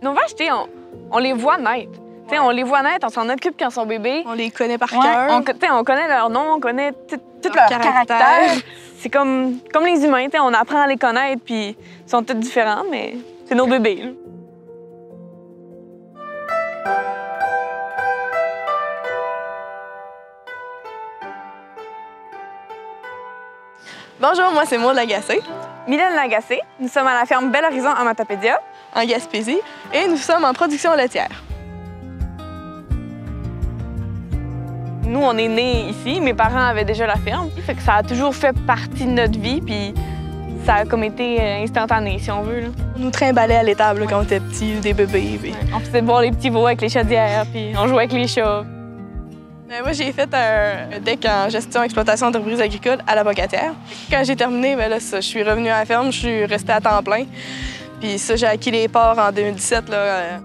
Nos vaches, on les voit naître. Ouais. On les voit naître, on s'en occupe quand ils sont bébés. On les connaît par cœur. On connaît leur nom, on connaît tout leur caractère. C'est comme les humains, on apprend à les connaître, puis ils sont tous différents, mais c'est nos bébés. Là. Bonjour, moi c'est Maud Lagacé. Mylène Lagacé. Nous sommes à la ferme Bel Horizon à Matapédia, en Gaspésie, et nous sommes en production laitière. Nous, on est nés ici. Mes parents avaient déjà la ferme. Fait que ça a toujours fait partie de notre vie, puis ça a comme été instantané, si on veut. Là. On nous trimballait à l'étable quand on était petits, des bébés. Puis... Ouais. On faisait boire les petits veaux avec les chaudières, puis on jouait avec les chats. Moi, j'ai fait un DEC en gestion et exploitation d'entreprises agricoles à la Bocatière. Quand j'ai terminé, là, je suis revenue à la ferme, je suis restée à temps plein. Puis ça, j'ai acquis les parts en 2017. Là,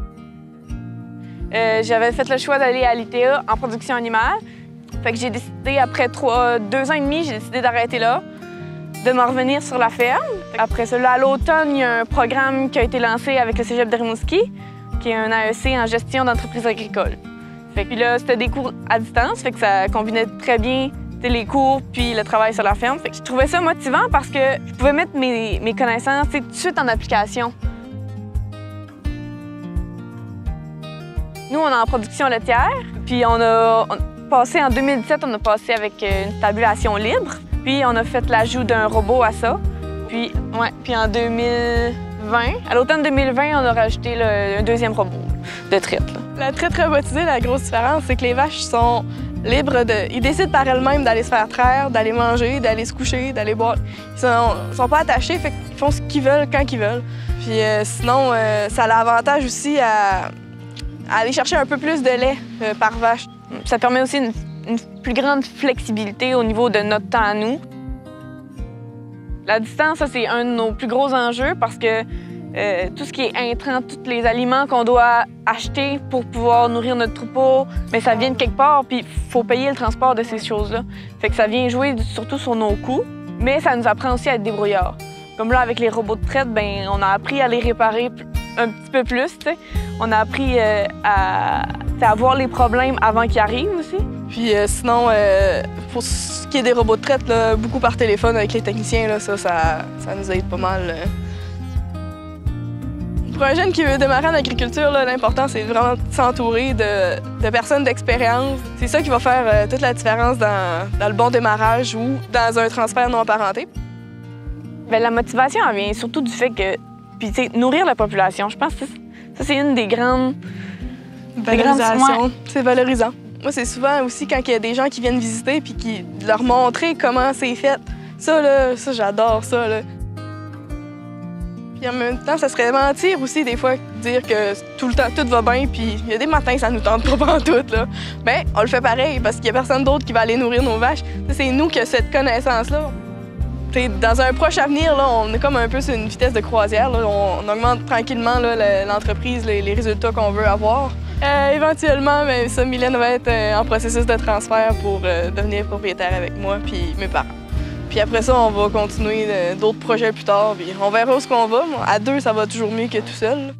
J'avais fait le choix d'aller à l'ITA en production animale. Fait que j'ai décidé, après 2 ans et demi, j'ai décidé d'arrêter là, de m'en revenir sur la ferme. Après ça, là, à l'automne, il y a un programme qui a été lancé avec le Cégep de Rimouski, qui est un AEC en gestion d'entreprises agricoles. Fait que puis là, c'était des cours à distance, fait que ça combinait très bien les cours puis le travail sur la ferme. Fait que je trouvais ça motivant parce que je pouvais mettre mes connaissances tout de suite en application. Nous, on est en production laitière, puis en 2017, on a passé avec une tabulation libre, puis on a fait l'ajout d'un robot à ça. Puis en 2020, à l'automne 2020, on a rajouté un deuxième robot de traite. Là. La traite robotisée, la grosse différence, c'est que les vaches sont libres Ils décident par elles-mêmes d'aller se faire traire, d'aller manger, d'aller se coucher, d'aller boire. Ils sont pas attachés, fait qu'ils font ce qu'ils veulent quand ils veulent. Puis sinon, ça a l'avantage aussi à aller chercher un peu plus de lait par vache. Ça permet aussi une plus grande flexibilité au niveau de notre temps à nous. La distance, ça, c'est un de nos plus gros enjeux parce que tout ce qui est intrant, tous les aliments qu'on doit acheter pour pouvoir nourrir notre troupeau, mais ça vient de quelque part, puis il faut payer le transport de ces choses-là. Fait que ça vient jouer surtout sur nos coûts, mais ça nous apprend aussi à être débrouillards. Comme là, avec les robots de traite, bien, on a appris à les réparer un petit peu plus, t'sais. On a appris à voir les problèmes avant qu'ils arrivent aussi. Puis sinon, pour ce qui est des robots de traite, là, beaucoup par téléphone avec les techniciens, là, ça nous aide pas mal. Pour un jeune qui veut démarrer en agriculture, l'important, c'est vraiment de s'entourer de personnes d'expérience. C'est ça qui va faire toute la différence dans le bon démarrage ou dans un transfert non parenté. Bien, la motivation, elle vient surtout du fait que nourrir la population, je pense que ça, c'est une des grandes... Valorisation. C'est valorisant. Moi, c'est souvent aussi quand il y a des gens qui viennent visiter puis qui leur montrer comment c'est fait. Ça, j'adore ça, là. Puis en même temps, ça serait mentir aussi, des fois, dire que tout le temps, tout va bien, puis il y a des matins, ça nous tente pas pantoute, là. Bien, on le fait pareil, parce qu'il y a personne d'autre qui va aller nourrir nos vaches. C'est nous qui avons cette connaissance-là. Dans un proche avenir, là, on est comme un peu sur une vitesse de croisière. Là. On augmente tranquillement l'entreprise, les résultats qu'on veut avoir. Éventuellement, bien, ça, Mylène va être en processus de transfert pour devenir propriétaire avec moi puis mes parents. Puis après ça, on va continuer d'autres projets plus tard. Puis on verra où est-ce qu'on va. À deux, ça va toujours mieux que tout seul.